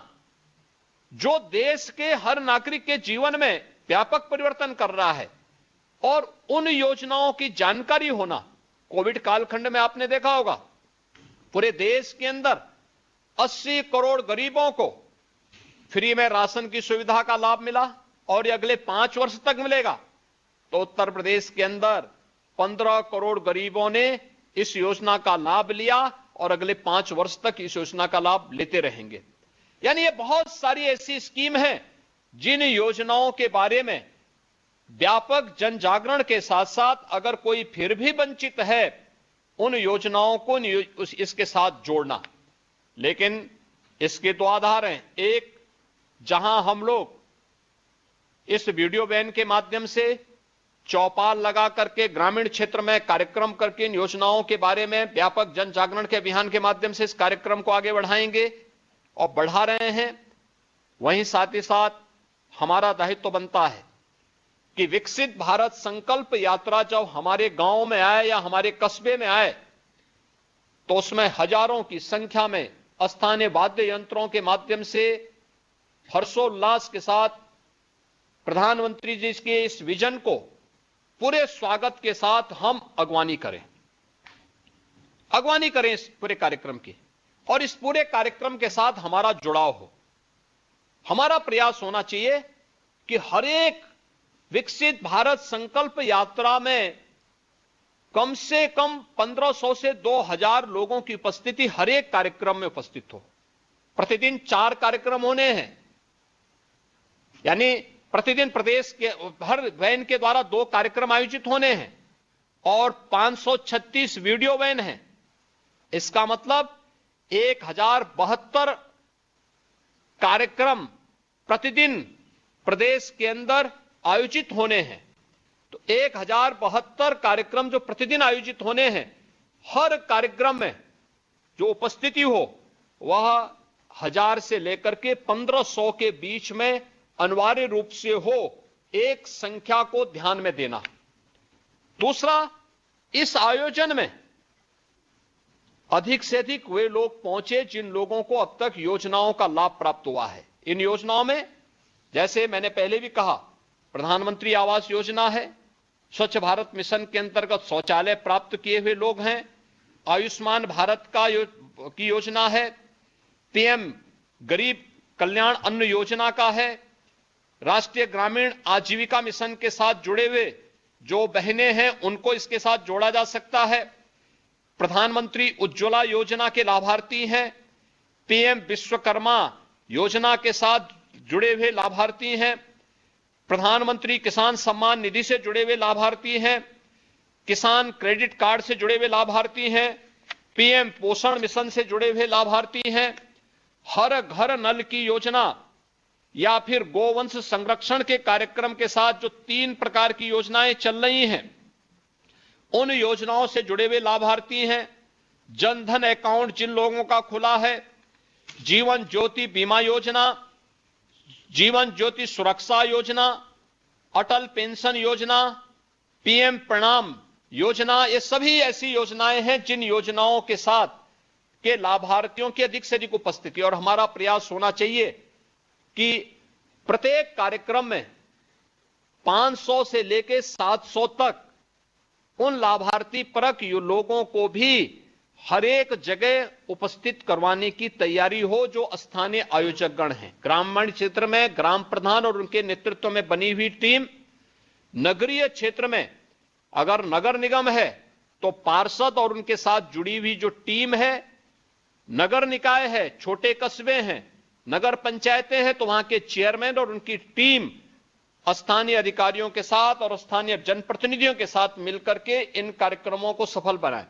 जो देश के हर नागरिक के जीवन में व्यापक परिवर्तन कर रहा है, और उन योजनाओं की जानकारी होना। कोविड कालखंड में आपने देखा होगा पूरे देश के अंदर 80 करोड़ गरीबों को फ्री में राशन की सुविधा का लाभ मिला, और ये अगले 5 वर्ष तक मिलेगा। तो उत्तर प्रदेश के अंदर 15 करोड़ गरीबों ने इस योजना का लाभ लिया, और अगले 5 वर्ष तक इस योजना का लाभ लेते रहेंगे। यानी ये बहुत सारी ऐसी स्कीम है जिन योजनाओं के बारे में व्यापक जन जागरण के साथ साथ अगर कोई फिर भी वंचित है, उन योजनाओं को इसके साथ जोड़ना। लेकिन इसके 2 आधार हैं। एक, जहां हम लोग इस वीडियो वैन के माध्यम से चौपाल लगा करके ग्रामीण क्षेत्र में कार्यक्रम करके इन योजनाओं के बारे में व्यापक जन जागरण के अभियान के माध्यम से इस कार्यक्रम को आगे बढ़ाएंगे और बढ़ा रहे हैं, वहीं साथ ही साथ हमारा दायित्व बनता है कि विकसित भारत संकल्प यात्रा जब हमारे गांव में आए या हमारे कस्बे में आए, तो उसमें हजारों की संख्या में स्थानीय वाद्य यंत्रों के माध्यम से हर्षोल्लास के साथ प्रधानमंत्री जी के इस विजन को पूरे स्वागत के साथ हम अगवानी करें इस पूरे कार्यक्रम की, और इस पूरे कार्यक्रम के साथ हमारा जुड़ाव हो। हमारा प्रयास होना चाहिए कि हर एक विकसित भारत संकल्प यात्रा में कम से कम 1500 से 2000 लोगों की उपस्थिति हर एक कार्यक्रम में उपस्थित हो। प्रतिदिन 4 कार्यक्रम होने हैं, यानी प्रतिदिन प्रदेश के हर वैन के द्वारा 2 कार्यक्रम आयोजित होने हैं, और 536 वीडियो वैन हैं। इसका मतलब 1072 कार्यक्रम प्रतिदिन प्रदेश के अंदर आयोजित होने हैं। तो 1072 कार्यक्रम जो प्रतिदिन आयोजित होने हैं, हर कार्यक्रम में जो उपस्थिति हो वह 1000 से लेकर के 1500 के बीच में अनिवार्य रूप से हो, एक संख्या को ध्यान में देना। दूसरा, इस आयोजन में अधिक से अधिक वे लोग पहुंचे जिन लोगों को अब तक योजनाओं का लाभ प्राप्त हुआ है। इन योजनाओं में, जैसे मैंने पहले भी कहा, प्रधानमंत्री आवास योजना है, स्वच्छ भारत मिशन के अंतर्गत शौचालय प्राप्त किए हुए लोग हैं, आयुष्मान भारत की योजना है, पीएम गरीब कल्याण अन्न योजना का है, राष्ट्रीय ग्रामीण आजीविका मिशन के साथ जुड़े हुए जो बहनें हैं उनको इसके साथ जोड़ा जा सकता है, प्रधानमंत्री उज्ज्वला योजना के लाभार्थी हैं, पीएम विश्वकर्मा योजना के साथ जुड़े हुए लाभार्थी हैं, प्रधानमंत्री किसान सम्मान निधि से जुड़े हुए लाभार्थी हैं, किसान क्रेडिट कार्ड से जुड़े हुए लाभार्थी हैं, पीएम पोषण मिशन से जुड़े हुए लाभार्थी हैं, हर घर नल की योजना या फिर गोवंश संरक्षण के कार्यक्रम के साथ जो 3 प्रकार की योजनाएं चल रही हैं, उन योजनाओं से जुड़े हुए लाभार्थी हैं, जनधन अकाउंट जिन लोगों का खुला है, जीवन ज्योति बीमा योजना, जीवन ज्योति सुरक्षा योजना, अटल पेंशन योजना, पीएम प्रणाम योजना, ये सभी ऐसी योजनाएं हैं जिन योजनाओं के साथ के लाभार्थियों की अधिक से अधिक उपस्थिति। और हमारा प्रयास होना चाहिए कि प्रत्येक कार्यक्रम में 500 से लेकर 700 तक उन लाभार्थी परक लोगों को भी हर एक जगह उपस्थित करवाने की तैयारी हो जो स्थानीय आयोजकगण हैं। ग्रामीण क्षेत्र में ग्राम प्रधान और उनके नेतृत्व में बनी हुई टीम, नगरीय क्षेत्र में अगर नगर निगम है तो पार्षद और उनके साथ जुड़ी हुई जो टीम है, नगर निकाय है, छोटे कस्बे हैं, नगर पंचायतें हैं तो वहां के चेयरमैन और उनकी टीम स्थानीय अधिकारियों के साथ और स्थानीय जनप्रतिनिधियों के साथ मिलकर के इन कार्यक्रमों को सफल बनाए।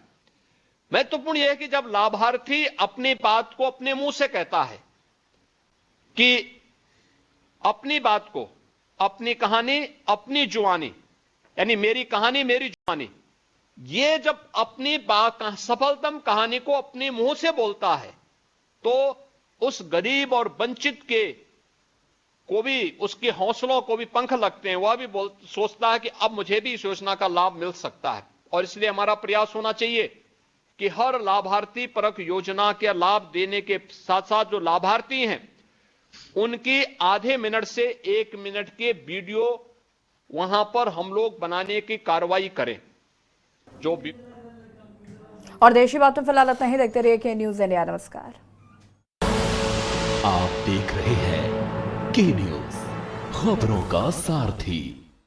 महत्वपूर्ण यह है कि जब लाभार्थी अपनी बात को अपने मुंह से कहता है कि अपनी बात को, अपनी कहानी अपनी जुबानी, यानी मेरी कहानी मेरी जुबानी, ये जब अपनी सफलतम कहानी को अपने मुंह से बोलता है तो उस गरीब और वंचित के को भी, उसके हौसलों को भी पंख लगते हैं। वह भी सोचता है कि अब मुझे भी इस योजना का लाभ मिल सकता है। और इसलिए हमारा प्रयास होना चाहिए कि हर लाभार्थी परक योजना के लाभ देने के साथ साथ जो लाभार्थी हैं उनकी आधे मिनट से 1 मिनट के वीडियो वहां पर हम लोग बनाने की कार्रवाई करें। जो और देशी बातों फिलहाल इतना ही। देखते रहिए के न्यूज़ इंडिया। नमस्कार। आप देख रहे हैं के न्यूज़, खबरों का सारथी।